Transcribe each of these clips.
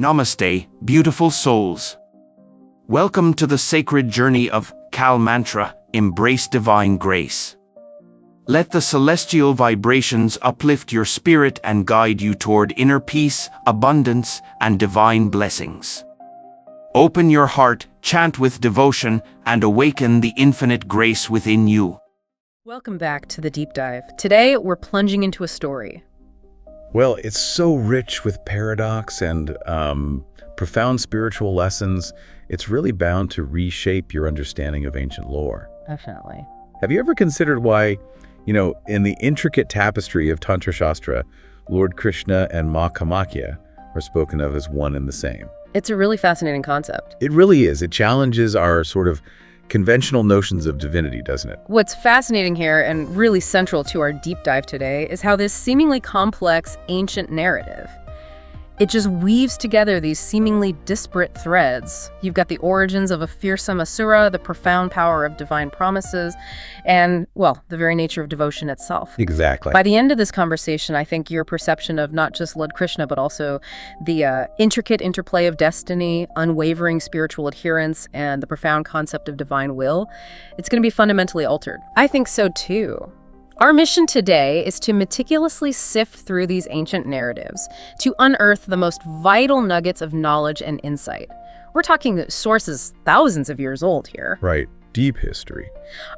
Namaste, beautiful souls. Welcome to the sacred journey of Kal Mantra, Embrace Divine Grace. Let the celestial vibrations uplift your spirit and guide you toward inner peace, abundance, and divine blessings. Open your heart, chant with devotion, and awaken the infinite grace within you. Welcome back to the deep dive. Today, we're plunging into a story. Well, it's so rich with paradox and profound spiritual lessons. It's really bound to reshape your understanding of ancient lore. Definitely. Have you ever considered why, in the intricate tapestry of Tantra Shastra, Lord Krishna and Maa Kamakhya are spoken of as one and the same? It's a really fascinating concept. It really is. It challenges our sort of conventional notions of divinity, doesn't it? What's fascinating here, and really central to our deep dive today, is how this seemingly complex ancient narrative, it just weaves together these seemingly disparate threads. You've got the origins of a fearsome asura, the profound power of divine promises, and, well, the very nature of devotion itself. Exactly. By the end of this conversation, I think your perception of not just Lord Krishna, but also the intricate interplay of destiny, unwavering spiritual adherence, and the profound concept of divine will, it's going to be fundamentally altered. I think so, too. Our mission today is to meticulously sift through these ancient narratives, to unearth the most vital nuggets of knowledge and insight. We're talking sources thousands of years old here. Right. Deep history.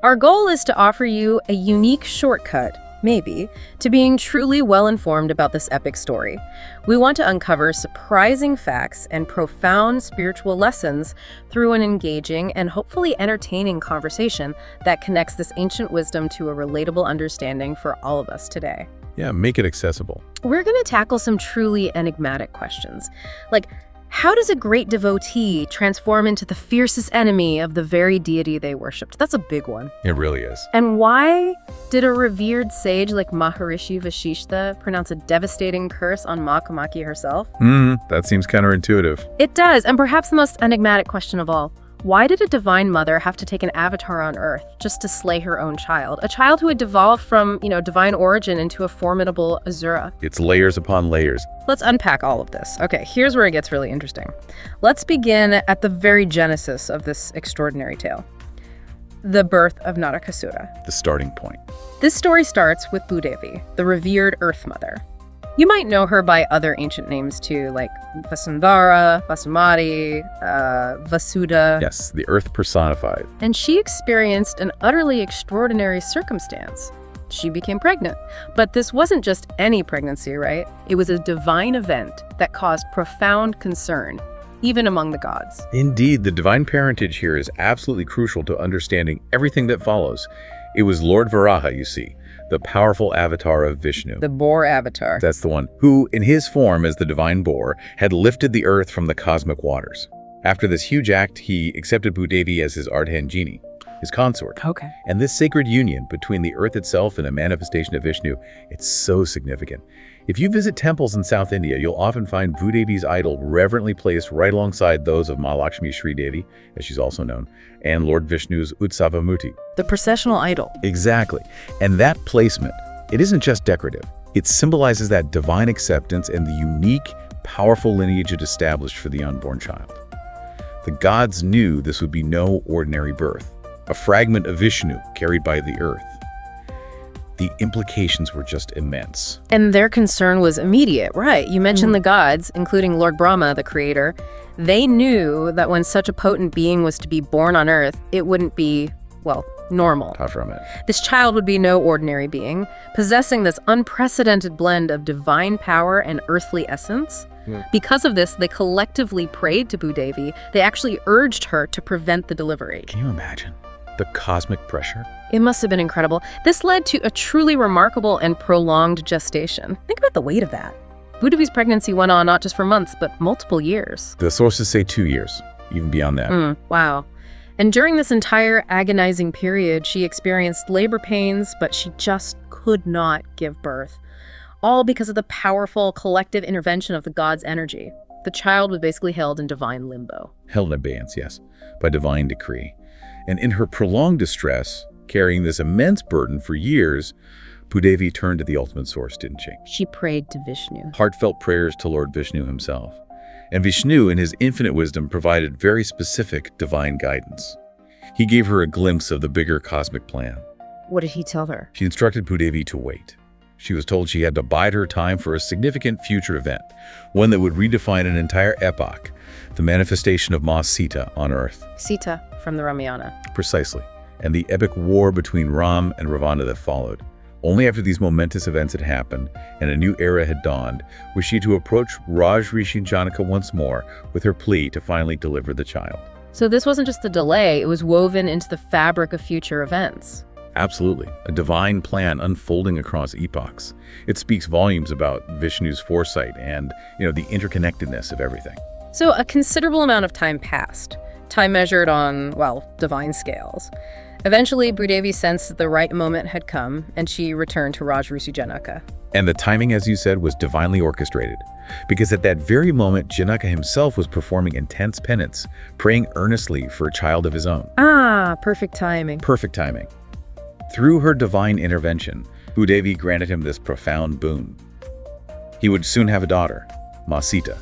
Our goal is to offer you a unique shortcut, maybe, to being truly well-informed about this epic story. We want to uncover surprising facts and profound spiritual lessons through an engaging and hopefully entertaining conversation that connects this ancient wisdom to a relatable understanding for all of us today. Yeah, make it accessible. We're going to tackle some truly enigmatic questions, like, how does a great devotee transform into the fiercest enemy of the very deity they worshipped? That's a big one. It really is. And why did a revered sage like Maharishi Vashishta pronounce a devastating curse on Maa Kamakhya herself? That seems counterintuitive. It does, and perhaps the most enigmatic question of all. Why did a divine mother have to take an avatar on Earth just to slay her own child? A child who had devolved from, divine origin into a formidable asura. It's layers upon layers. Let's unpack all of this. Okay, here's where it gets really interesting. Let's begin at the very genesis of this extraordinary tale. The birth of Narakasura. The starting point. This story starts with Bhudevi, the revered Earth Mother. You might know her by other ancient names too, like Vasundhara, Vasumati, Vasudha. Yes, the earth personified. And she experienced an utterly extraordinary circumstance. She became pregnant. But this wasn't just any pregnancy, right? It was a divine event that caused profound concern, even among the gods. Indeed, the divine parentage here is absolutely crucial to understanding everything that follows. It was Lord Varaha, you see, the powerful avatar of Vishnu. The boar avatar. That's the one, who, in his form as the divine boar, had lifted the earth from the cosmic waters. After this huge act, he accepted Bhudevi as his Ardhangini, his consort. Okay. And this sacred union between the earth itself and a manifestation of Vishnu, it's so significant. If you visit temples in South India, you'll often find Bhudevi's idol reverently placed right alongside those of Mahalakshmi Sri Devi, as she's also known, and Lord Vishnu's Utsavamuti. The processional idol. Exactly. And that placement, it isn't just decorative. It symbolizes that divine acceptance and the unique, powerful lineage it established for the unborn child. The gods knew this would be no ordinary birth, a fragment of Vishnu carried by the earth. The implications were just immense. And their concern was immediate, right? You mentioned the gods, including Lord Brahma, the creator. They knew that when such a potent being was to be born on Earth, it wouldn't be, normal. Tough from it. This child would be no ordinary being, possessing this unprecedented blend of divine power and earthly essence. Because of this, they collectively prayed to Bhudevi. They actually urged her to prevent the delivery. Can you imagine the cosmic pressure? It must have been incredible. This led to a truly remarkable and prolonged gestation. Think about the weight of that. Bhudevi's pregnancy went on not just for months, but multiple years. The sources say 2 years, even beyond that. Wow. And during this entire agonizing period, she experienced labor pains, but she just could not give birth. All because of the powerful collective intervention of the gods' energy. The child was basically held in divine limbo. Held in abeyance, yes, by divine decree. And in her prolonged distress, carrying this immense burden for years, Bhudevi turned to the ultimate source, didn't she? She prayed to Vishnu. Heartfelt prayers to Lord Vishnu himself. And Vishnu, in his infinite wisdom, provided very specific divine guidance. He gave her a glimpse of the bigger cosmic plan. What did he tell her? She instructed Bhudevi to wait. She was told she had to bide her time for a significant future event, one that would redefine an entire epoch, the manifestation of Ma Sita on Earth. Sita from the Ramayana. Precisely. And the epic war between Ram and Ravana that followed. Only after these momentous events had happened and a new era had dawned was she to approach Raj Rishi Janaka once more with her plea to finally deliver the child. So this wasn't just a delay, it was woven into the fabric of future events. Absolutely. A divine plan unfolding across epochs. It speaks volumes about Vishnu's foresight and, the interconnectedness of everything. So a considerable amount of time passed, time measured on, divine scales. Eventually, Bhudevi sensed that the right moment had come, and she returned to Raj Rishi Janaka. And the timing, as you said, was divinely orchestrated. Because at that very moment, Janaka himself was performing intense penance, praying earnestly for a child of his own. Ah, perfect timing. Perfect timing. Through her divine intervention, Bhudevi granted him this profound boon. He would soon have a daughter, Ma Sita,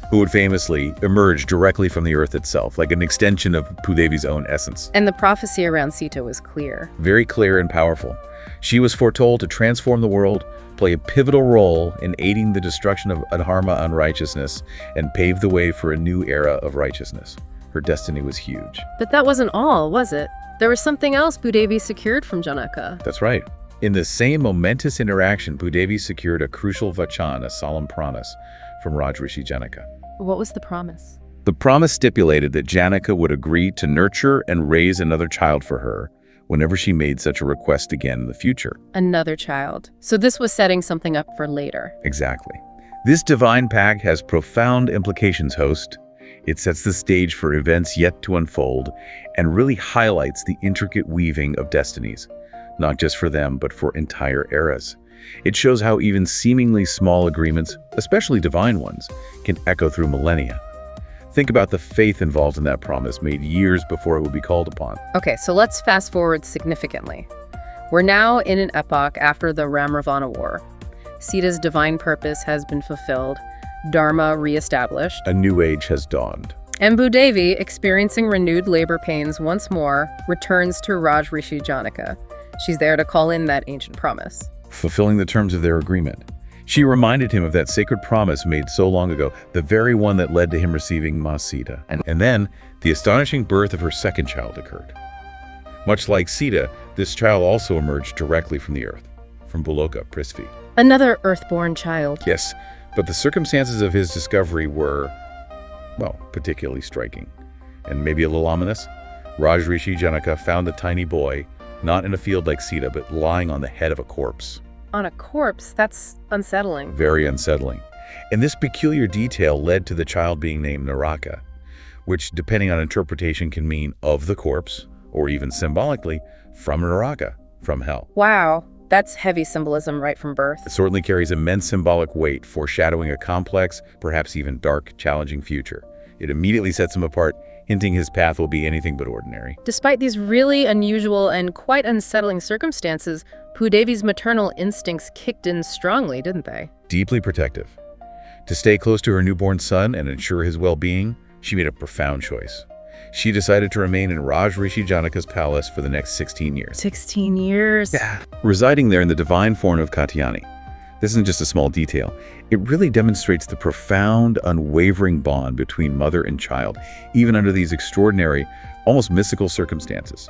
who would famously emerge directly from the earth itself, like an extension of Bhudevi's own essence. And the prophecy around Sita was clear. Very clear and powerful. She was foretold to transform the world, play a pivotal role in aiding the destruction of adharma, unrighteousness, and pave the way for a new era of righteousness. Her destiny was huge. But that wasn't all, was it? There was something else Bhudevi secured from Janaka. That's right. In the same momentous interaction, Bhudevi secured a crucial vachan, a solemn promise, from Raj Rishi Janaka. What was the promise? The promise stipulated that Janaka would agree to nurture and raise another child for her whenever she made such a request again in the future. Another child. So this was setting something up for later. Exactly. This divine pact has profound implications, host. It sets the stage for events yet to unfold and really highlights the intricate weaving of destinies, not just for them, but for entire eras. It shows how even seemingly small agreements, especially divine ones, can echo through millennia. Think about the faith involved in that promise made years before it would be called upon. Okay, so let's fast forward significantly. We're now in an epoch after the Ram-Ravana war. Sita's divine purpose has been fulfilled, Dharma reestablished. A new age has dawned. And Bhudevi, experiencing renewed labor pains once more, returns to Raj Rishi Janaka. She's there to call in that ancient promise. Fulfilling the terms of their agreement. She reminded him of that sacred promise made so long ago, the very one that led to him receiving Ma Sita. And then, the astonishing birth of her second child occurred. Much like Sita, this child also emerged directly from the earth, from Buloka, Prithvi. Another earthborn child. Yes, but the circumstances of his discovery were, particularly striking. And maybe a little ominous. Raj Rishi Janaka found the tiny boy, not in a field like Sita, but lying on the head of a corpse. On a corpse? That's unsettling. Very unsettling. And this peculiar detail led to the child being named Naraka, which, depending on interpretation, can mean of the corpse, or even symbolically, from Naraka, from hell. Wow, that's heavy symbolism right from birth. It certainly carries immense symbolic weight, foreshadowing a complex, perhaps even dark, challenging future. It immediately sets him apart, hinting his path will be anything but ordinary. Despite these really unusual and quite unsettling circumstances, Bhudevi's maternal instincts kicked in strongly, didn't they? Deeply protective. To stay close to her newborn son and ensure his well-being, she made a profound choice. She decided to remain in Raj Rishi Janaka's palace for the next 16 years. 16 years? Yeah. Residing there in the divine form of Katyayani. This isn't just a small detail. It really demonstrates the profound, unwavering bond between mother and child, even under these extraordinary, almost mystical circumstances.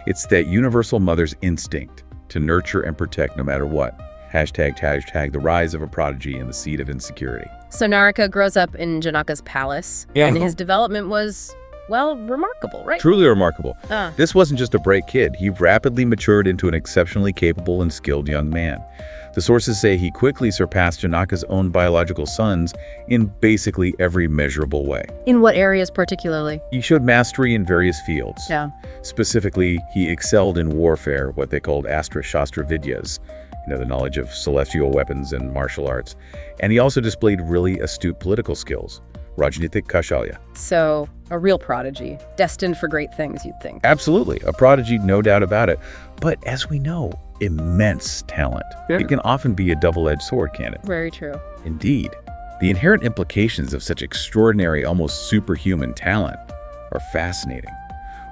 It's that universal mother's instinct to nurture and protect no matter what. Hashtag the rise of a prodigy and the seed of insecurity. So Naraka grows up in Janaka's palace, and his development was, remarkable, right? Truly remarkable. This wasn't just a bright kid. He rapidly matured into an exceptionally capable and skilled young man. The sources say he quickly surpassed Janaka's own biological sons in basically every measurable way. In what areas particularly? He showed mastery in various fields. Yeah. Specifically, he excelled in warfare, what they called Astra-Shastra Vidyas, the knowledge of celestial weapons and martial arts. And he also displayed really astute political skills. Rajnitik Kaushalya. So, a real prodigy, destined for great things, you'd think. Absolutely, a prodigy, no doubt about it. But as we know, immense talent. Yeah. It can often be a double-edged sword, can't it? Very true. Indeed. The inherent implications of such extraordinary, almost superhuman talent are fascinating.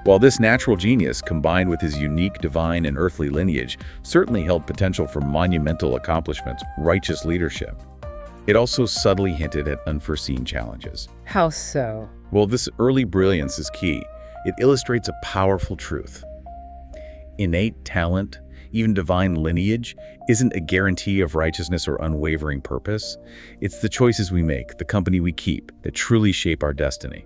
While this natural genius, combined with his unique divine and earthly lineage, certainly held potential for monumental accomplishments, righteous leadership, it also subtly hinted at unforeseen challenges. How so? Well, this early brilliance is key. It illustrates a powerful truth. Innate talent, even divine lineage, isn't a guarantee of righteousness or unwavering purpose. It's the choices we make, the company we keep, that truly shape our destiny.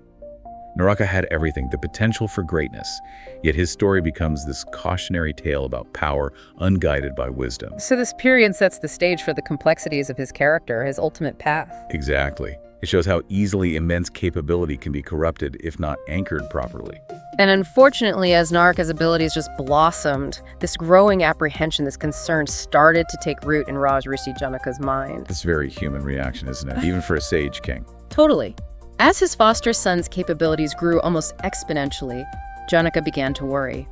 Naraka had everything, the potential for greatness, yet his story becomes this cautionary tale about power unguided by wisdom. So this period sets the stage for the complexities of his character, his ultimate path. Exactly. It shows how easily immense capability can be corrupted if not anchored properly. And unfortunately, as Naraka's abilities just blossomed, this growing apprehension, this concern started to take root in Raj Rishi Janaka's mind. It's a very human reaction, isn't it? Even for a sage king. Totally. As his foster son's capabilities grew almost exponentially, Janaka began to worry.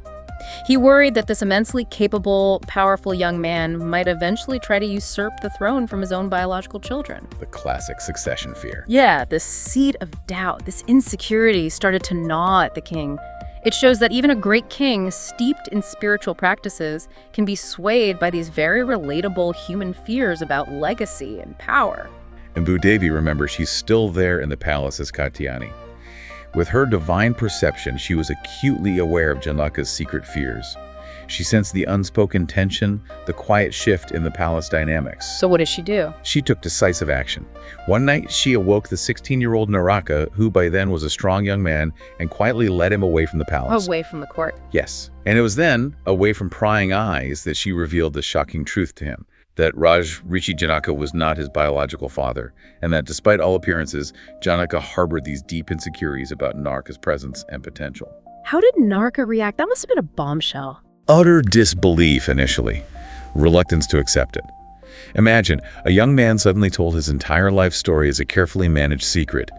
He worried that this immensely capable, powerful young man might eventually try to usurp the throne from his own biological children. The classic succession fear. Yeah, this seed of doubt, this insecurity started to gnaw at the king. It shows that even a great king, steeped in spiritual practices, can be swayed by these very relatable human fears about legacy and power. And Bhudevi, remember, she's still there in the palace as Katyayani. With her divine perception, she was acutely aware of Janaka's secret fears. She sensed the unspoken tension, the quiet shift in the palace dynamics. So what did she do? She took decisive action. One night, she awoke the 16-year-old Naraka, who by then was a strong young man, and quietly led him away from the palace. Away from the court. Yes. And it was then, away from prying eyes, that she revealed the shocking truth to him. That Raj Rishi Janaka was not his biological father, and that despite all appearances, Janaka harbored these deep insecurities about Naraka's presence and potential. How did Naraka react? That must have been a bombshell. Utter disbelief initially, reluctance to accept it. Imagine, a young man suddenly told his entire life story as a carefully managed secret,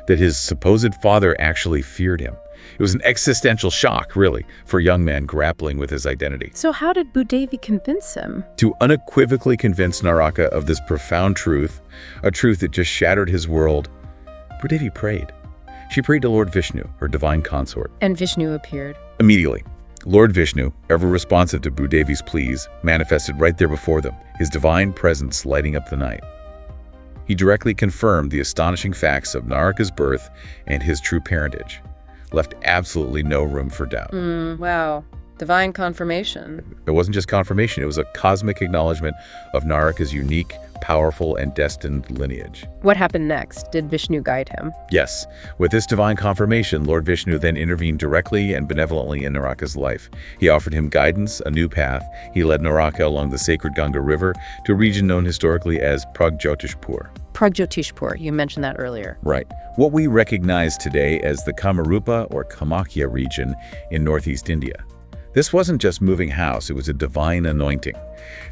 that his supposed father actually feared him. It was an existential shock, really, for a young man grappling with his identity. So how did Bhudevi convince him? To unequivocally convince Naraka of this profound truth, a truth that just shattered his world, Bhudevi prayed. She prayed to Lord Vishnu, her divine consort. And Vishnu appeared. Immediately, Lord Vishnu, ever responsive to Bhudevi's pleas, manifested right there before them, his divine presence lighting up the night. He directly confirmed the astonishing facts of Naraka's birth and his true parentage. Left absolutely no room for doubt. Wow. Divine confirmation. It wasn't just confirmation, it was a cosmic acknowledgement of Naraka's unique, powerful, and destined lineage. What happened next? Did Vishnu guide him? Yes. With this divine confirmation, Lord Vishnu then intervened directly and benevolently in Naraka's life. He offered him guidance, a new path. He led Naraka along the sacred Ganga River to a region known historically as Pragjotishpur. Pragjotishpur, you mentioned that earlier. Right. What we recognize today as the Kamarupa or Kamakhya region in northeast India. This wasn't just moving house, it was a divine anointing.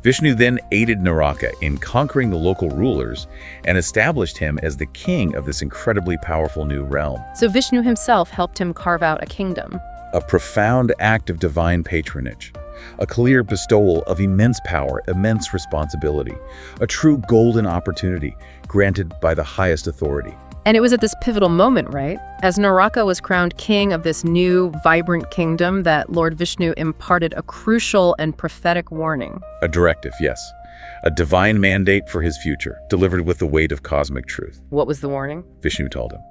Vishnu then aided Naraka in conquering the local rulers and established him as the king of this incredibly powerful new realm. So Vishnu himself helped him carve out a kingdom. A profound act of divine patronage. A clear bestowal of immense power, immense responsibility. A true golden opportunity granted by the highest authority. And it was at this pivotal moment, right? As Naraka was crowned king of this new, vibrant kingdom that Lord Vishnu imparted a crucial and prophetic warning. A directive, yes. A divine mandate for his future, delivered with the weight of cosmic truth. What was the warning? Vishnu told him,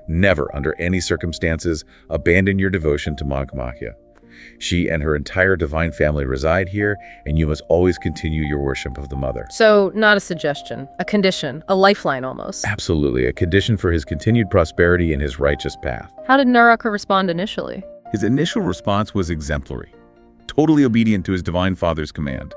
never, under any circumstances, abandon your devotion to Maa Kamakhya. She and her entire divine family reside here, and you must always continue your worship of the Mother. So, not a suggestion, a condition, a lifeline almost. Absolutely, a condition for his continued prosperity in his righteous path. How did Naraka respond initially? His initial response was exemplary, totally obedient to his divine father's command.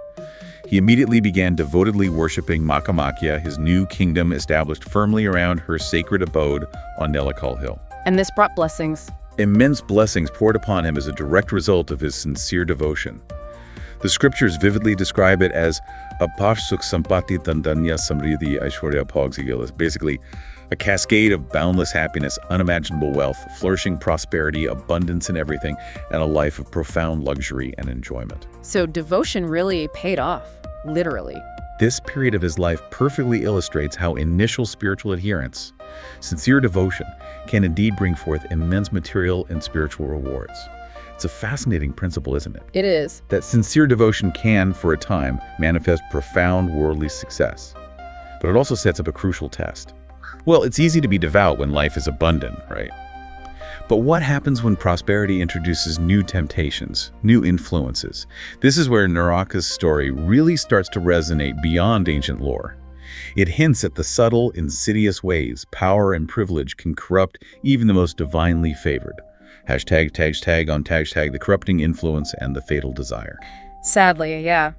He immediately began devotedly worshiping Maa Kamakhya, his new kingdom established firmly around her sacred abode on Nellakal Hill. And this brought blessings. Immense blessings poured upon him as a direct result of his sincere devotion. The scriptures vividly describe it as Apash Sukh Sampatti Dandanya Samriddhi Aishwarya Bhogsigilas, basically a cascade of boundless happiness, unimaginable wealth, flourishing prosperity, abundance in everything, and a life of profound luxury and enjoyment. So devotion really paid off, literally. This period of his life perfectly illustrates how initial spiritual adherence, sincere devotion, can indeed bring forth immense material and spiritual rewards. It's a fascinating principle, isn't it? It is. That sincere devotion can, for a time, manifest profound worldly success. But it also sets up a crucial test. Well, it's easy to be devout when life is abundant, right? But what happens when prosperity introduces new temptations, new influences? This is where Naraka's story really starts to resonate beyond ancient lore. It hints at the subtle, insidious ways power and privilege can corrupt even the most divinely favored. Hashtag, the corrupting influence and the fatal desire. Sadly, yeah.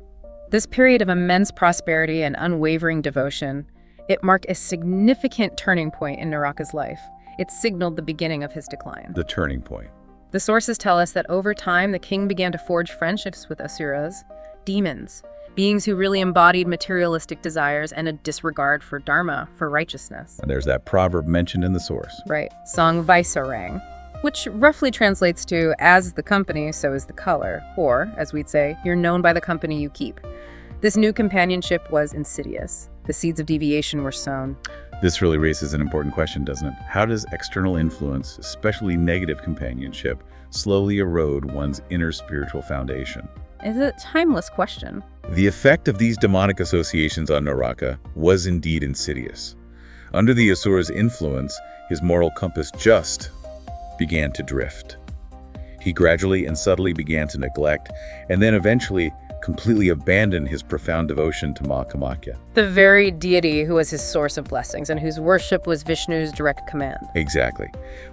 This period of immense prosperity and unwavering devotion, it marked a significant turning point in Naraka's life. It signaled the beginning of his decline. The turning point. The sources tell us that over time, the king began to forge friendships with asuras, demons, beings who really embodied materialistic desires and a disregard for dharma, for righteousness. And there's that proverb mentioned in the source. Right, Song Vaisarang, which roughly translates to, as is the company, so is the color, or, as we'd say, you're known by the company you keep. This new companionship was insidious. The seeds of deviation were sown. This really raises an important question, doesn't it? How does external influence, especially negative companionship, slowly erode one's inner spiritual foundation? It's a timeless question. The effect of these demonic associations on Naraka was indeed insidious. Under the Asura's influence, his moral compass just began to drift. He gradually and subtly began to neglect, and then eventually completely abandon his profound devotion to Maa Kamakhya. The very deity who was his source of blessings and whose worship was Vishnu's direct command. Exactly.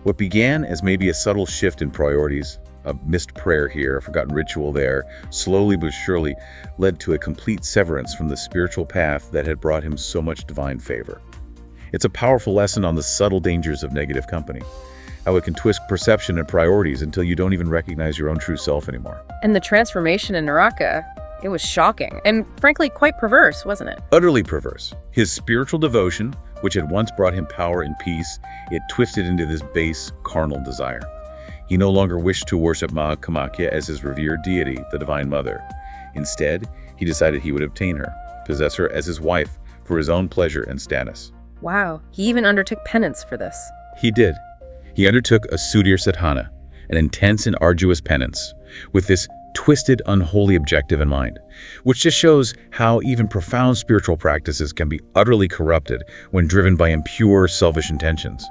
What began as maybe a subtle shift in priorities, a missed prayer here, a forgotten ritual there, slowly but surely led to a complete severance from the spiritual path that had brought him so much divine favor. It's a powerful lesson on the subtle dangers of negative company, how it can twist perception and priorities until you don't even recognize your own true self anymore. And the transformation in Naraka, it was shocking and frankly quite perverse, wasn't it? Utterly perverse. His spiritual devotion, which had once brought him power and peace, it twisted into this base, carnal desire. He no longer wished to worship Maa Kamakhya as his revered deity, the Divine Mother. Instead, he decided he would obtain her, possess her as his wife for his own pleasure and status. Wow, he even undertook penance for this. He did. He undertook a Sudir Sadhana, an intense and arduous penance, with this twisted, unholy objective in mind, which just shows how even profound spiritual practices can be utterly corrupted when driven by impure, selfish intentions.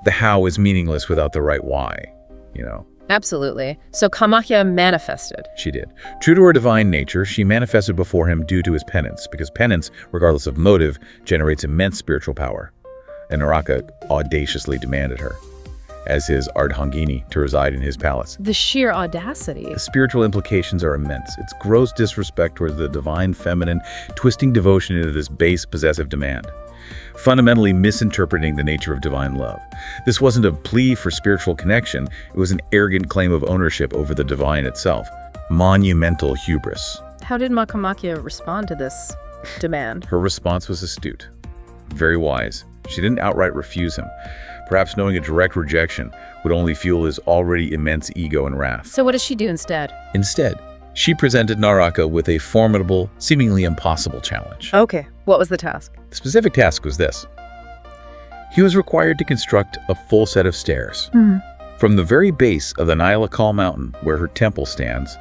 The how is meaningless without the right why, you know. Absolutely. So Kamakhya manifested. She did. True to her divine nature, she manifested before him due to his penance, because penance, regardless of motive, generates immense spiritual power. And Naraka audaciously demanded her, as his Ardhangini, to reside in his palace. The sheer audacity. The spiritual implications are immense. It's gross disrespect towards the divine feminine, twisting devotion into this base possessive demand, fundamentally misinterpreting the nature of divine love. This wasn't a plea for spiritual connection, it was an arrogant claim of ownership over the divine itself. Monumental hubris. How did Maa Kamakhya respond to this demand? Her response was astute, very wise. She didn't outright refuse him, perhaps knowing a direct rejection would only fuel his already immense ego and wrath. So what does she do instead? Instead, she presented Naraka with a formidable, seemingly impossible challenge. Okay, what was the task? The specific task was this. He was required to construct a full set of stairs. From the very base of the Nilakal mountain, where her temple stands,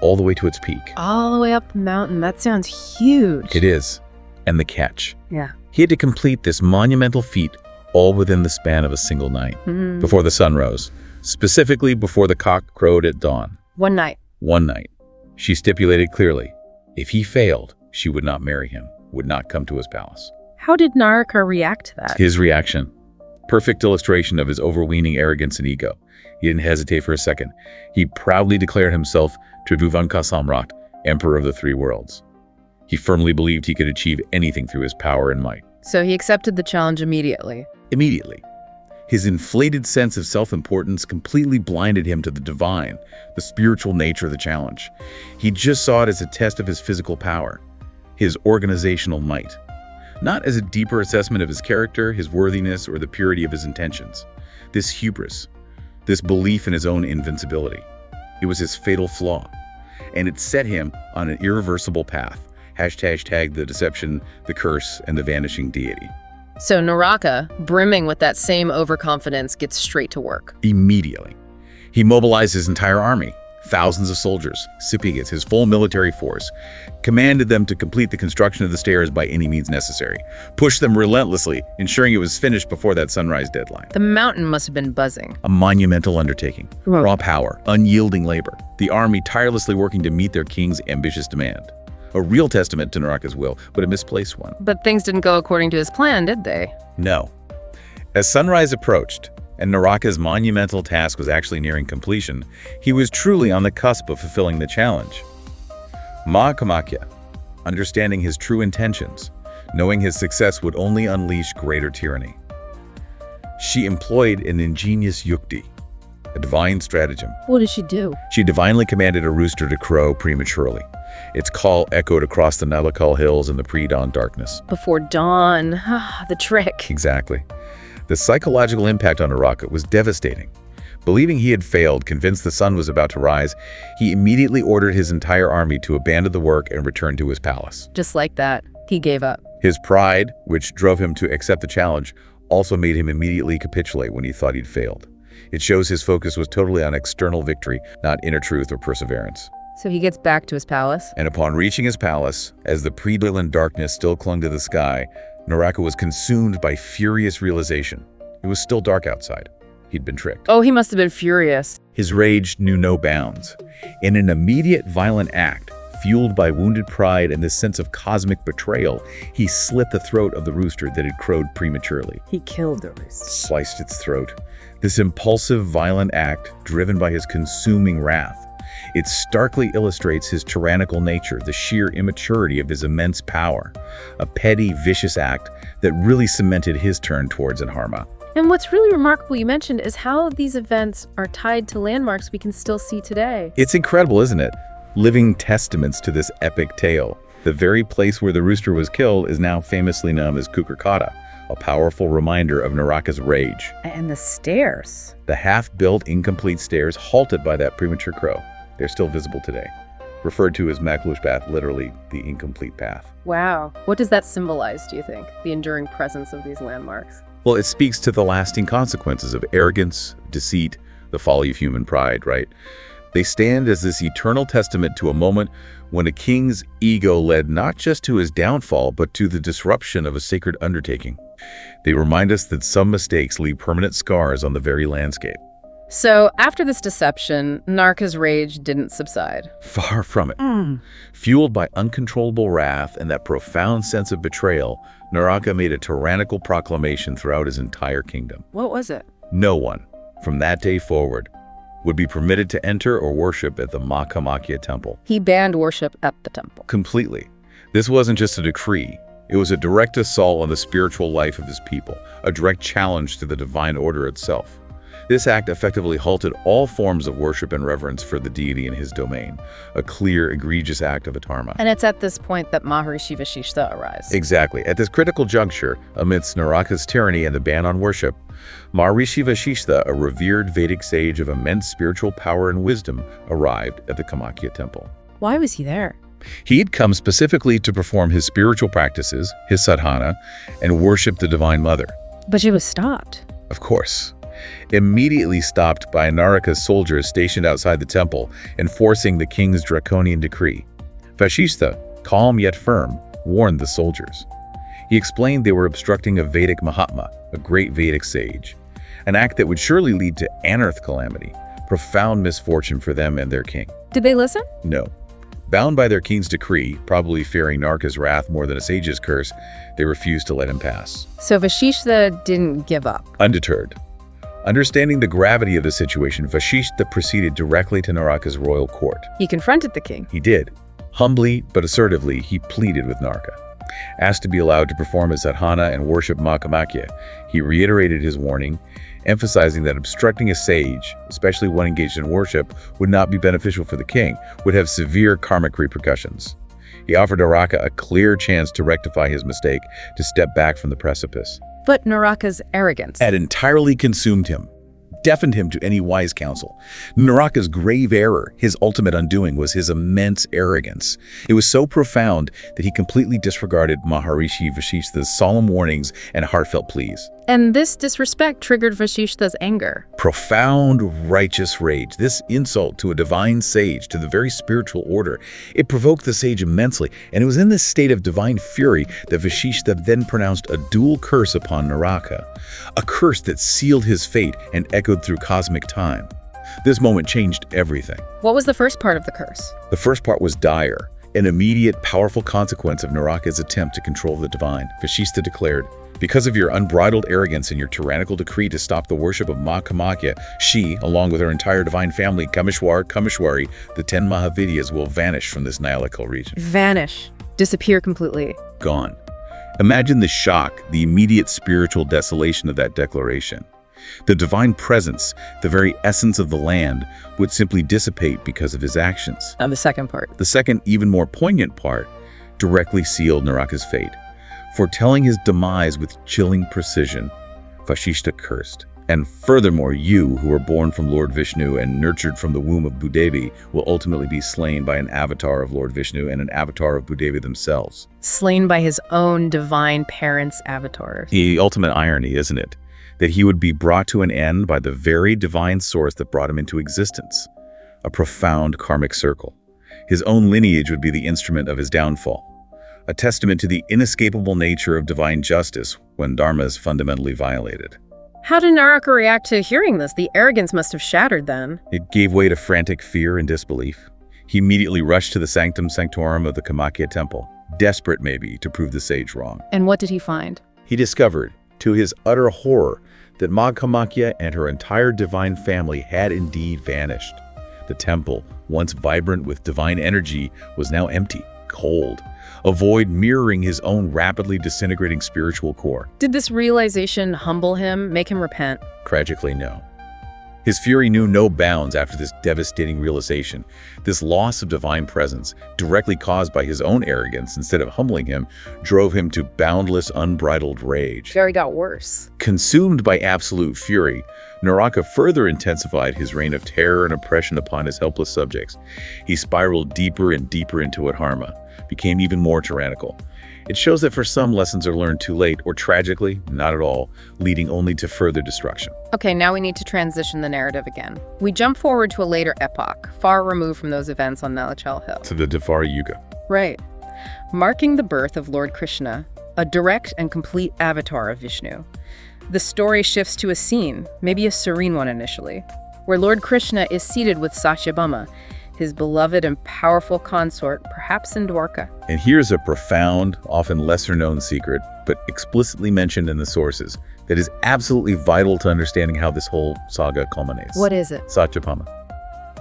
all the way to its peak. All the way up the mountain. That sounds huge. It is. And the catch. Yeah. He had to complete this monumental feat all within the span of a single night, before the sun rose, specifically before the cock crowed at dawn. One night. One night. She stipulated clearly, if he failed, she would not marry him, would not come to his palace. How did Naraka react to that? His reaction. Perfect illustration of his overweening arrogance and ego. He didn't hesitate for a second. He proudly declared himself Tribhuvanka Samrat, Emperor of the Three Worlds. He firmly believed he could achieve anything through his power and might. So he accepted the challenge immediately. Immediately. His inflated sense of self-importance completely blinded him to the divine, the spiritual nature of the challenge. He just saw it as a test of his physical power, his organizational might, not as a deeper assessment of his character, his worthiness, or the purity of his intentions. This hubris, this belief in his own invincibility, it was his fatal flaw, and it set him on an irreversible path. Hashtag the deception, the curse, and the vanishing deity. So Naraka, brimming with that same overconfidence, gets straight to work. Immediately. He mobilized his entire army, thousands of soldiers, Sipigas, his full military force, commanded them to complete the construction of the stairs by any means necessary, pushed them relentlessly, ensuring it was finished before that sunrise deadline. The mountain must have been buzzing. A monumental undertaking, Right. raw power, unyielding labor, the army tirelessly working to meet their king's ambitious demand. A real testament to Naraka's will, but a misplaced one. But things didn't go according to his plan, did they? No. As sunrise approached, and Naraka's monumental task was actually nearing completion, he was truly on the cusp of fulfilling the challenge. Maa Kamakhya, understanding his true intentions, knowing his success would only unleash greater tyranny. She employed an ingenious yukti, a divine stratagem. What did she do? She divinely commanded a rooster to crow prematurely. Its call echoed across the Narakasur hills in the pre-dawn darkness. Before dawn. The trick. Exactly. The psychological impact on Naraka was devastating. Believing he had failed, convinced the sun was about to rise, he immediately ordered his entire army to abandon the work and return to his palace. Just like that, he gave up. His pride, which drove him to accept the challenge, also made him immediately capitulate when he thought he'd failed. It shows his focus was totally on external victory, not inner truth or perseverance. So he gets back to his palace. And upon reaching his palace, as the pre-dawn darkness still clung to the sky, Naraka was consumed by furious realization. It was still dark outside. He'd been tricked. Oh, he must have been furious. His rage knew no bounds. In an immediate violent act, fueled by wounded pride and this sense of cosmic betrayal, he slit the throat of the rooster that had crowed prematurely. He killed the rooster. Sliced its throat. This impulsive, violent act, driven by his consuming wrath, it starkly illustrates his tyrannical nature, the sheer immaturity of his immense power, a petty, vicious act that really cemented his turn towards Dharma. And what's really remarkable you mentioned is how these events are tied to landmarks we can still see today. It's incredible, isn't it? Living testaments to this epic tale. The very place where the rooster was killed is now famously known as Kukurkata, a powerful reminder of Naraka's rage. And the stairs. The half-built, incomplete stairs halted by that premature crow. They're still visible today, referred to as Maklush path, literally the incomplete path. Wow. What does that symbolize, do you think? The enduring presence of these landmarks? Well, it speaks to the lasting consequences of arrogance, deceit, the folly of human pride, right? They stand as this eternal testament to a moment when a king's ego led not just to his downfall, but to the disruption of a sacred undertaking. They remind us that some mistakes leave permanent scars on the very landscape. So, after this deception, Naraka's rage didn't subside. Far from it. Fueled by uncontrollable wrath and that profound sense of betrayal, Naraka made a tyrannical proclamation throughout his entire kingdom. What was it? No one, from that day forward, would be permitted to enter or worship at the Maa Kamakhya Temple. He banned worship at the temple. Completely. This wasn't just a decree. It was a direct assault on the spiritual life of his people, a direct challenge to the divine order itself. This act effectively halted all forms of worship and reverence for the deity in his domain, a clear, egregious act of dharma. And it's at this point that Maharishi Vashishta arrives. Exactly. At this critical juncture, amidst Naraka's tyranny and the ban on worship, Maharishi Vashishta, a revered Vedic sage of immense spiritual power and wisdom, arrived at the Kamakhya Temple. Why was he there? He'd come specifically to perform his spiritual practices, his sadhana, and worship the Divine Mother. But she was stopped. Of course. Immediately stopped by Naraka's soldiers stationed outside the temple, enforcing the king's draconian decree. Vashishta, calm yet firm, warned the soldiers. He explained they were obstructing a Vedic Mahatma, a great Vedic sage, an act that would surely lead to unearthly calamity, profound misfortune for them and their king. Did they listen? No. Bound by their king's decree, probably fearing Naraka's wrath more than a sage's curse, they refused to let him pass. So Vashishta didn't give up. Undeterred. Understanding the gravity of the situation, Vashishta proceeded directly to Naraka's royal court. He confronted the king. He did. Humbly but assertively, he pleaded with Naraka. Asked to be allowed to perform his sadhana and worship Maa Kamakhya, he reiterated his warning, emphasizing that obstructing a sage, especially one engaged in worship, would not be beneficial for the king, would have severe karmic repercussions. He offered Naraka a clear chance to rectify his mistake, to step back from the precipice. But Naraka's arrogance Had entirely consumed him. deafened him to any wise counsel. Naraka's grave error, his ultimate undoing, was his immense arrogance. It was so profound that he completely disregarded Maharishi Vashishta's solemn warnings and heartfelt pleas. And this disrespect triggered Vashishta's anger. Profound righteous rage, this insult to a divine sage, to the very spiritual order, it provoked the sage immensely, and it was in this state of divine fury that Vashishta then pronounced a dual curse upon Naraka, a curse that sealed his fate and echoed through cosmic time. This moment changed everything. What was the first part of the curse? The first part was dire, an immediate, powerful consequence of Naraka's attempt to control the divine. Vashishta declared, "Because of your unbridled arrogance and your tyrannical decree to stop the worship of Maa Kamakhya, she, along with her entire divine family, Kameshwari, the 10 Mahavidyas, will vanish from this Nilakal region." Vanish. Disappear completely. Gone. Imagine the shock, the immediate spiritual desolation of that declaration. The divine presence, the very essence of the land, would simply dissipate because of his actions. And the second part. The second, even more poignant part, directly sealed Naraka's fate. Foretelling his demise with chilling precision, Vashishta cursed. "And furthermore, you, who were born from Lord Vishnu and nurtured from the womb of Bhudevi, will ultimately be slain by an avatar of Lord Vishnu and an avatar of Bhudevi themselves." Slain by his own divine parents' avatars. The ultimate irony, isn't it? That he would be brought to an end by the very divine source that brought him into existence. A profound karmic circle. His own lineage would be the instrument of his downfall. A testament to the inescapable nature of divine justice when Dharma is fundamentally violated. How did Naraka react to hearing this? The arrogance must have shattered then. It gave way to frantic fear and disbelief. He immediately rushed to the sanctum sanctorum of the Kamakhya Temple, desperate maybe to prove the sage wrong. And what did he find? He discovered, to his utter horror, that Maa Kamakhya and her entire divine family had indeed vanished. The temple, once vibrant with divine energy, was now empty, cold, a void mirroring his own rapidly disintegrating spiritual core. Did this realization humble him, make him repent? Tragically, no. His fury knew no bounds after this devastating realization. This loss of divine presence, directly caused by his own arrogance instead of humbling him, drove him to boundless, unbridled rage. Very got worse. Consumed by absolute fury, Naraka further intensified his reign of terror and oppression upon his helpless subjects. He spiraled deeper and deeper into Adharma, became even more tyrannical. It shows that for some, lessons are learned too late, or tragically, not at all, leading only to further destruction. Okay, now we need to transition the narrative again. We jump forward to a later epoch, far removed from those events on Nilachal Hill. To the Kali Yuga. Right. Marking the birth of Lord Krishna, a direct and complete avatar of Vishnu. The story shifts to a scene, maybe a serene one initially, where Lord Krishna is seated with Satyabhama, his beloved and powerful consort, perhaps in Dwarka. And here's a profound, often lesser-known secret, but explicitly mentioned in the sources, that is absolutely vital to understanding how this whole saga culminates. What is it? Satyabhama.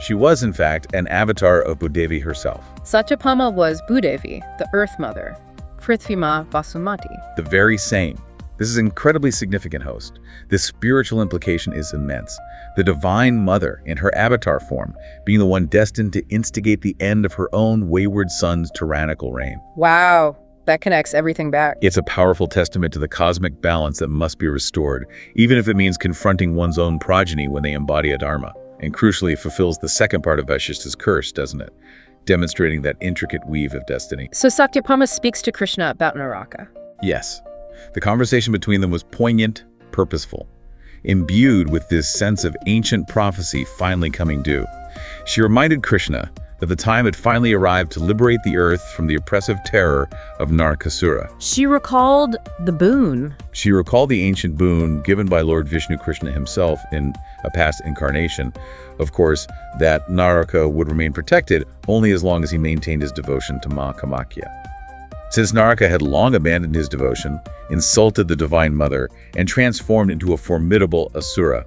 She was, in fact, an avatar of Bhudevi herself. Satyabhama was Bhudevi, the Earth Mother, Prithvima Vasumati. The very same. This is incredibly significant, host. This spiritual implication is immense. The Divine Mother, in her avatar form, being the one destined to instigate the end of her own wayward son's tyrannical reign. Wow, that connects everything back. It's a powerful testament to the cosmic balance that must be restored, even if it means confronting one's own progeny when they embody a dharma. And crucially, it fulfills the second part of Vashishta's curse, doesn't it? Demonstrating that intricate weave of destiny. So Satyabhama speaks to Krishna about Naraka. Yes. The conversation between them was poignant, purposeful, imbued with this sense of ancient prophecy finally coming due. She reminded Krishna that the time had finally arrived to liberate the earth from the oppressive terror of Narakasura. She recalled the boon. She recalled the ancient boon given by Lord Vishnu Krishna himself in a past incarnation, of course, that Naraka would remain protected only as long as he maintained his devotion to Maa Kamakhya. Since Naraka had long abandoned his devotion, insulted the Divine Mother, and transformed into a formidable asura,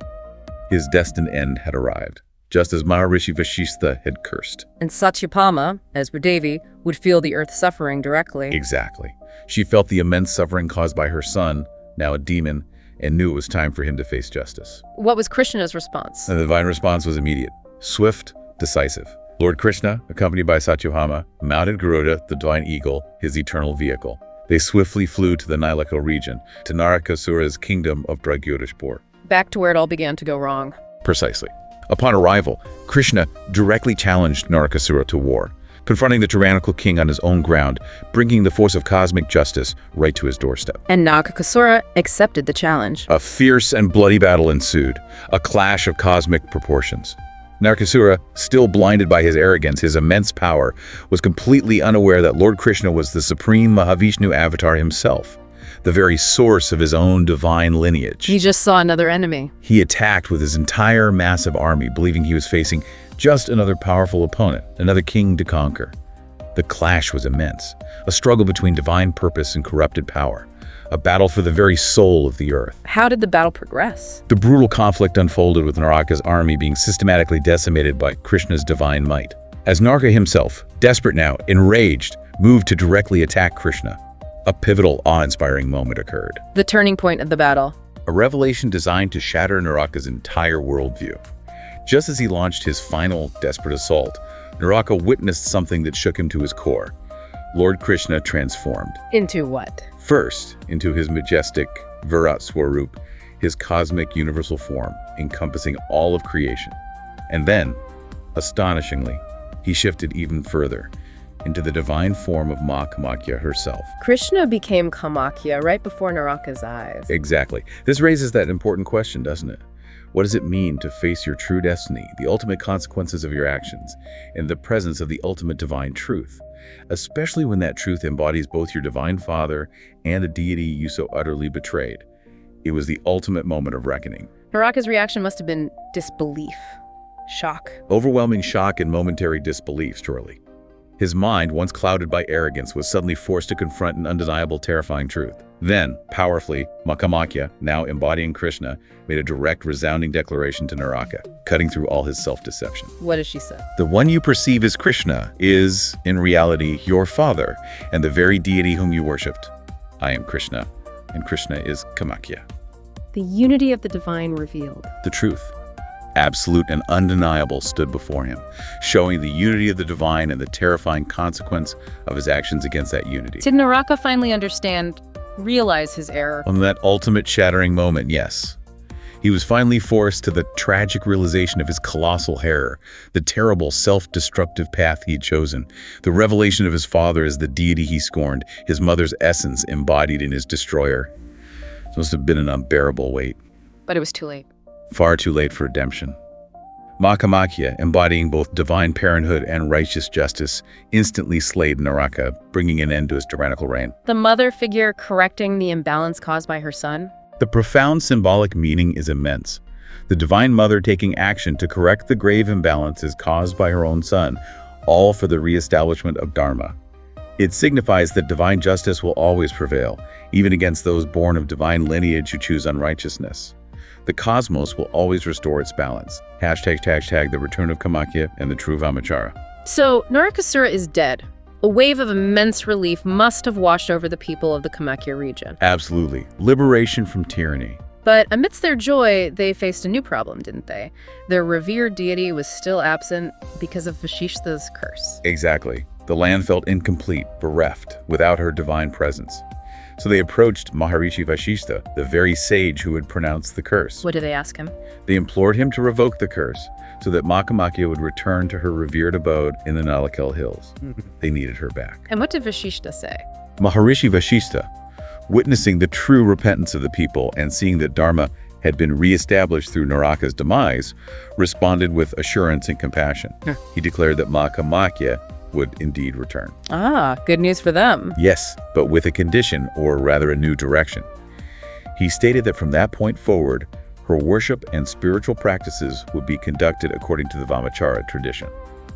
his destined end had arrived, just as Maharishi Vashishta had cursed. And Satyabhama, as Bhudevi, would feel the earth suffering directly. Exactly. She felt the immense suffering caused by her son, now a demon, and knew it was time for him to face justice. What was Krishna's response? And the divine response was immediate, swift, decisive. Lord Krishna, accompanied by Satyabhama, mounted Garuda, the divine eagle, his eternal vehicle. They swiftly flew to the Nilakal region, to Narakasura's kingdom of Pragyotishpur. Back to where it all began to go wrong. Precisely. Upon arrival, Krishna directly challenged Narakasura to war, confronting the tyrannical king on his own ground, bringing the force of cosmic justice right to his doorstep. And Narakasura accepted the challenge. A fierce and bloody battle ensued, a clash of cosmic proportions. Narakasura, still blinded by his arrogance, his immense power, was completely unaware that Lord Krishna was the supreme Mahavishnu avatar himself, the very source of his own divine lineage. He just saw another enemy. He attacked with his entire massive army, believing he was facing just another powerful opponent, another king to conquer. The clash was immense, a struggle between divine purpose and corrupted power, a battle for the very soul of the earth. How did the battle progress? The brutal conflict unfolded with Naraka's army being systematically decimated by Krishna's divine might. As Naraka himself, desperate now, enraged, moved to directly attack Krishna, a pivotal, awe-inspiring moment occurred. The turning point of the battle. A revelation designed to shatter Naraka's entire worldview. Just as he launched his final desperate assault, Naraka witnessed something that shook him to his core. Lord Krishna transformed. Into what? First, into his majestic Virat Swarup, his cosmic universal form, encompassing all of creation. And then, astonishingly, he shifted even further, into the divine form of Maa Kamakhya herself. Krishna became Kamakhya right before Naraka's eyes. Exactly. This raises that important question, doesn't it? What does it mean to face your true destiny, the ultimate consequences of your actions, in the presence of the ultimate divine truth? Especially when that truth embodies both your divine father and the deity you so utterly betrayed. It was the ultimate moment of reckoning. Naraka's reaction must have been disbelief, shock. Overwhelming shock and momentary disbelief, surely. His mind, once clouded by arrogance, was suddenly forced to confront an undeniable, terrifying truth. Then, powerfully, Maa Kamakhya, now embodying Krishna, made a direct, resounding declaration to Naraka, cutting through all his self-deception. What does she say? The one you perceive as Krishna is, in reality, your father, and the very deity whom you worshipped. I am Krishna, and Krishna is Kamakhya. The unity of the divine revealed. The truth, absolute and undeniable, stood before him, showing the unity of the divine and the terrifying consequence of his actions against that unity. Did Naraka finally understand, realize his error? On that ultimate shattering moment, yes. He was finally forced to the tragic realization of his colossal error, the terrible self-destructive path he had chosen, the revelation of his father as the deity he scorned, his mother's essence embodied in his destroyer. It must have been an unbearable weight. But it was too late. Far too late for redemption. Maa Kamakhya, embodying both divine parenthood and righteous justice, instantly slayed Naraka, bringing an end to his tyrannical reign. The mother figure correcting the imbalance caused by her son? The profound symbolic meaning is immense. The Divine Mother taking action to correct the grave imbalances caused by her own son, all for the reestablishment of Dharma. It signifies that divine justice will always prevail, even against those born of divine lineage who choose unrighteousness. The cosmos will always restore its balance. #, the return of Kamakhya and the true Vamachara. So, Narakasura is dead. A wave of immense relief must have washed over the people of the Kamakhya region. Absolutely. Liberation from tyranny. But amidst their joy, they faced a new problem, didn't they? Their revered deity was still absent because of Vashishta's curse. Exactly. The land felt incomplete, bereft, without her divine presence. So they approached Maharishi Vashishta, the very sage who had pronounced the curse. What did they ask him? They implored him to revoke the curse, so that Maa Kamakhya would return to her revered abode in the Nalakal Hills. They needed her back. And what did Vashishta say? Maharishi Vashishta, witnessing the true repentance of the people and seeing that Dharma had been reestablished through Naraka's demise, responded with assurance and compassion. He declared that Maa Kamakhya would indeed return. Ah, good news for them. Yes, but with a condition, or rather a new direction. He stated that from that point forward, her worship and spiritual practices would be conducted according to the Vamachara tradition.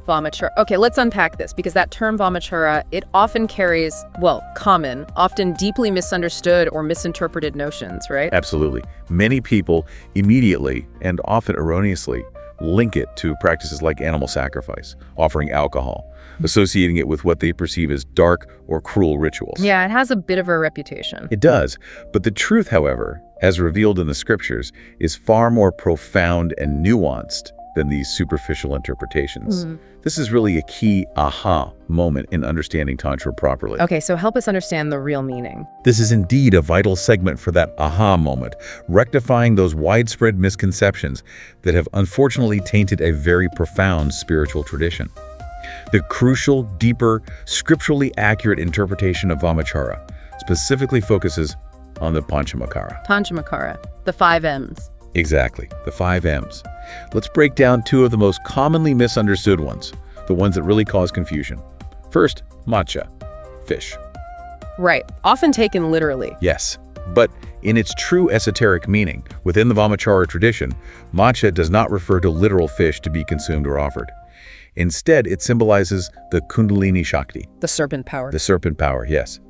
Vamachara. Okay, let's unpack this, because that term Vamachara, it often carries, well, common, often deeply misunderstood or misinterpreted notions, right? Absolutely. Many people immediately, and often erroneously, link it to practices like animal sacrifice, offering alcohol, associating it with what they perceive as dark or cruel rituals. Yeah, it has a bit of a reputation. It does, but the truth, however, as revealed in the scriptures, is far more profound and nuanced than these superficial interpretations. This is really a key aha moment in understanding Tantra properly. Okay, so help us understand the real meaning. This is indeed a vital segment for that aha moment, rectifying those widespread misconceptions that have unfortunately tainted a very profound spiritual tradition. The crucial, deeper, scripturally accurate interpretation of Vamachara specifically focuses on the Panchamakara. Panchamakara, the 5 M's. Exactly, the 5 M's. Let's break down 2 of the most commonly misunderstood ones, the ones that really cause confusion. First, matcha, fish. Right, often taken literally. Yes, but in its true esoteric meaning, within the Vamachara tradition, matcha does not refer to literal fish to be consumed or offered. Instead, it symbolizes the Kundalini Shakti. The serpent power. The serpent power, yes.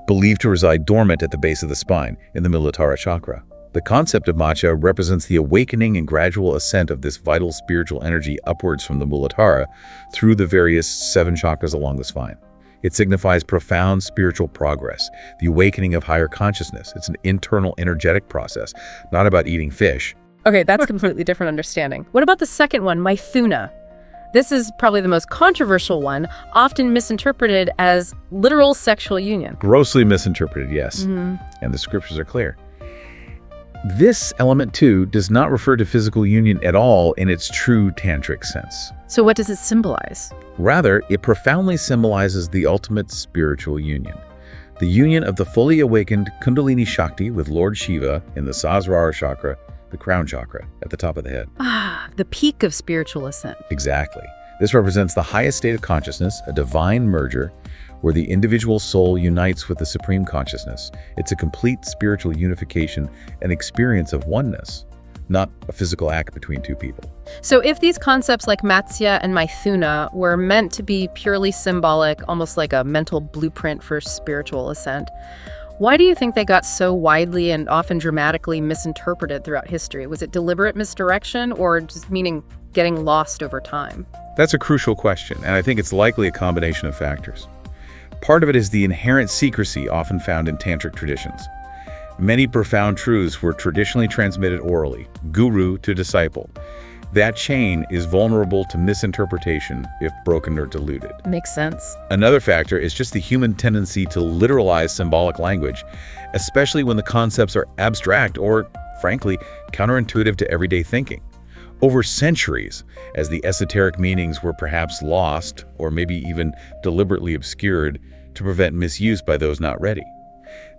Believed to reside dormant at the base of the spine, in the Muladhara chakra. The concept of matcha represents the awakening and gradual ascent of this vital spiritual energy upwards from the Muladhara through the various 7 chakras along the spine. It signifies profound spiritual progress, the awakening of higher consciousness. It's an internal energetic process, not about eating fish. Okay, that's a completely different understanding. What about the second one, Maithuna? This is probably the most controversial one, often misinterpreted as literal sexual union. Grossly misinterpreted, yes. And the scriptures are clear. This element, too, does not refer to physical union at all in its true tantric sense. So what does it symbolize? Rather, it profoundly symbolizes the ultimate spiritual union. The union of the fully awakened Kundalini Shakti with Lord Shiva in the Sahasrara chakra, the crown chakra, at the top of the head. Ah, the peak of spiritual ascent. Exactly. This represents the highest state of consciousness, a divine merger, where the individual soul unites with the supreme consciousness. It's a complete spiritual unification and experience of oneness, not a physical act between 2 people. So if these concepts like Matsya and Maithuna were meant to be purely symbolic, almost like a mental blueprint for spiritual ascent, why do you think they got so widely and often dramatically misinterpreted throughout history? Was it deliberate misdirection or just meaning getting lost over time? That's a crucial question, and I think it's likely a combination of factors. Part of it is the inherent secrecy often found in tantric traditions. Many profound truths were traditionally transmitted orally, guru to disciple. That chain is vulnerable to misinterpretation if broken or diluted. Makes sense. Another factor is just the human tendency to literalize symbolic language, especially when the concepts are abstract or, frankly, counterintuitive to everyday thinking. Over centuries, as the esoteric meanings were perhaps lost or maybe even deliberately obscured to prevent misuse by those not ready.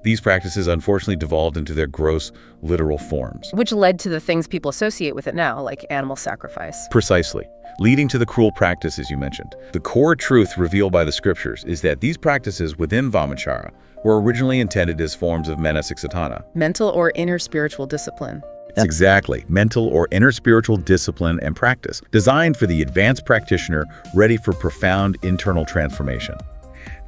These practices unfortunately devolved into their gross, literal forms. Which led to the things people associate with it now, like animal sacrifice. Precisely, leading to the cruel practices you mentioned. The core truth revealed by the scriptures is that these practices within Vamachara were originally intended as forms of manasik sadhana. Mental or inner spiritual discipline. Exactly, mental or inner spiritual discipline and practice, designed for the advanced practitioner ready for profound internal transformation.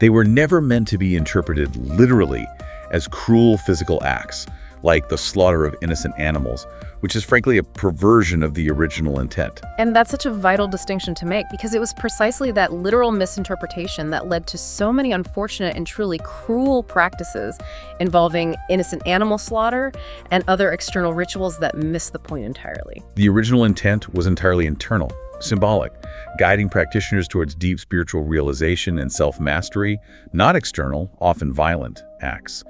They were never meant to be interpreted literally as cruel physical acts, like the slaughter of innocent animals, which is frankly a perversion of the original intent. And that's such a vital distinction to make because it was precisely that literal misinterpretation that led to so many unfortunate and truly cruel practices involving innocent animal slaughter and other external rituals that miss the point entirely. The original intent was entirely internal, symbolic, guiding practitioners towards deep spiritual realization and self-mastery, not external, often violent, acts.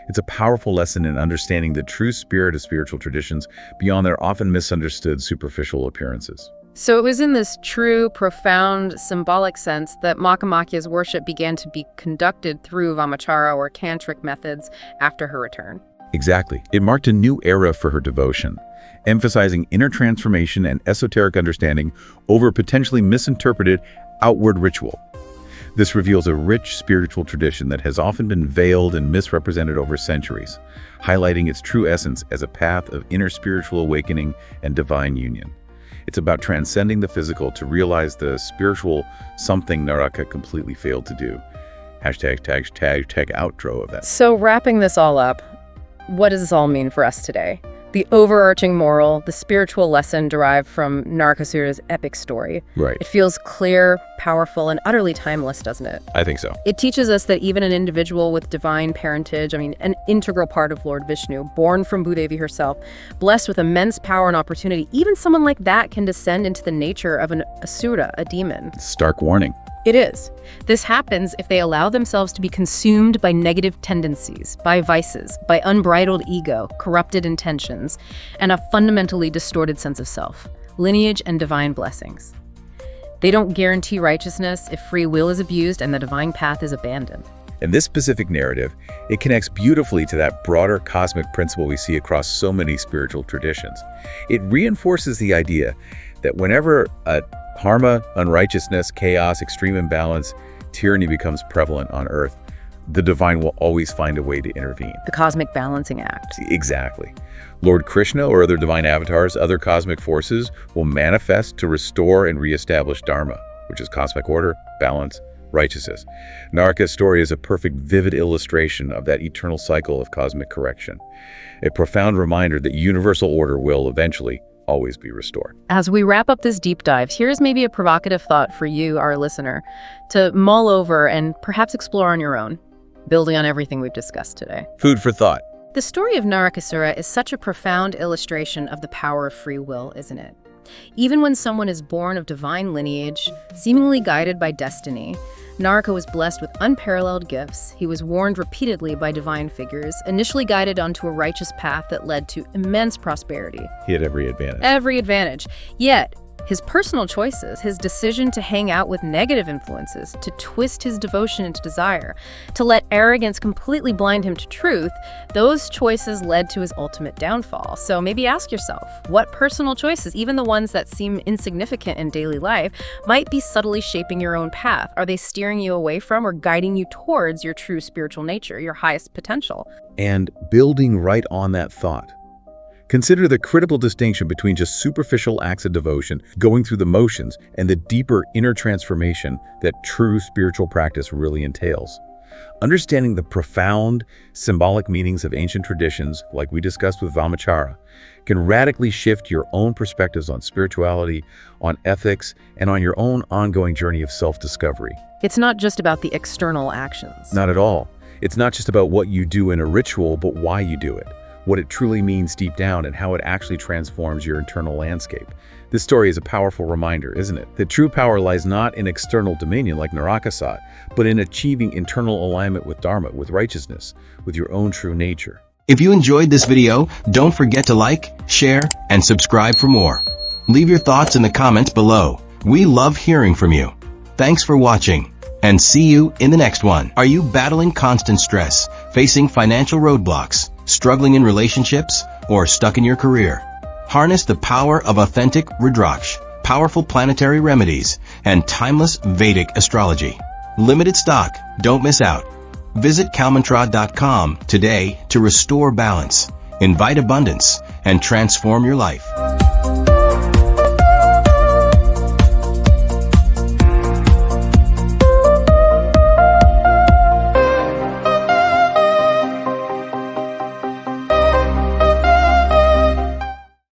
It's a powerful lesson in understanding the true spirit of spiritual traditions beyond their often misunderstood superficial appearances. So it was in this true, profound, symbolic sense that Maa Kamakhya's worship began to be conducted through Vamachara or tantric methods after her return. Exactly. It marked a new era for her devotion, emphasizing inner transformation and esoteric understanding over potentially misinterpreted outward ritual. This reveals a rich spiritual tradition that has often been veiled and misrepresented over centuries, highlighting its true essence as a path of inner spiritual awakening and divine union. It's about transcending the physical to realize the spiritual something Naraka completely failed to do. Hashtag outro of that. So wrapping this all up, what does this all mean for us today? The overarching moral, the spiritual lesson derived from Narakasura's epic story. Right. It feels clear, powerful, and utterly timeless, doesn't it? I think so. It teaches us that even an individual with divine parentage, an integral part of Lord Vishnu, born from Bhudevi herself, blessed with immense power and opportunity, even someone like that can descend into the nature of an asura, a demon. Stark warning. It is. This happens if they allow themselves to be consumed by negative tendencies, by vices, by unbridled ego, corrupted intentions, and a fundamentally distorted sense of self, lineage, and divine blessings. They don't guarantee righteousness if free will is abused and the divine path is abandoned. And this specific narrative, it connects beautifully to that broader cosmic principle we see across so many spiritual traditions. It reinforces the idea that whenever a karma, unrighteousness, chaos, extreme imbalance, tyranny becomes prevalent on Earth, the divine will always find a way to intervene. The cosmic balancing act. Exactly. Lord Krishna or other divine avatars, other cosmic forces will manifest to restore and reestablish Dharma, which is cosmic order, balance, righteousness. Naraka's story is a perfect, vivid illustration of that eternal cycle of cosmic correction. A profound reminder that universal order will eventually always be restored. As we wrap up this deep dive, here's maybe a provocative thought for you, our listener, to mull over and perhaps explore on your own, building on everything we've discussed today. Food for thought. The story of Narakasura is such a profound illustration of the power of free will, isn't it? Even when someone is born of divine lineage, seemingly guided by destiny, Naraka was blessed with unparalleled gifts. He was warned repeatedly by divine figures, initially guided onto a righteous path that led to immense prosperity. He had every advantage. Every advantage. Yet, his personal choices, his decision to hang out with negative influences, to twist his devotion into desire, to let arrogance completely blind him to truth, those choices led to his ultimate downfall. So maybe ask yourself, what personal choices, even the ones that seem insignificant in daily life, might be subtly shaping your own path? Are they steering you away from or guiding you towards your true spiritual nature, your highest potential? And building right on that thought, consider the critical distinction between just superficial acts of devotion, going through the motions, and the deeper inner transformation that true spiritual practice really entails. Understanding the profound symbolic meanings of ancient traditions, like we discussed with Vamachara, can radically shift your own perspectives on spirituality, on ethics, and on your own ongoing journey of self-discovery. It's not just about the external actions. Not at all. It's not just about what you do in a ritual, but why you do it, what it truly means deep down, and how it actually transforms your internal landscape. This story is a powerful reminder, isn't it? That true power lies not in external dominion like Naraka sought, but in achieving internal alignment with Dharma, with righteousness, with your own true nature. If you enjoyed this video, don't forget to like, share, and subscribe for more. Leave your thoughts in the comments below. We love hearing from you. Thanks for watching, and see you in the next one. Are you battling constant stress, facing financial roadblocks, struggling in relationships, or stuck in your career? Harness the power of authentic Rudraksh, powerful planetary remedies, and timeless Vedic astrology. Limited stock, don't miss out. Visit kalmantra.com today to restore balance, invite abundance, and transform your life.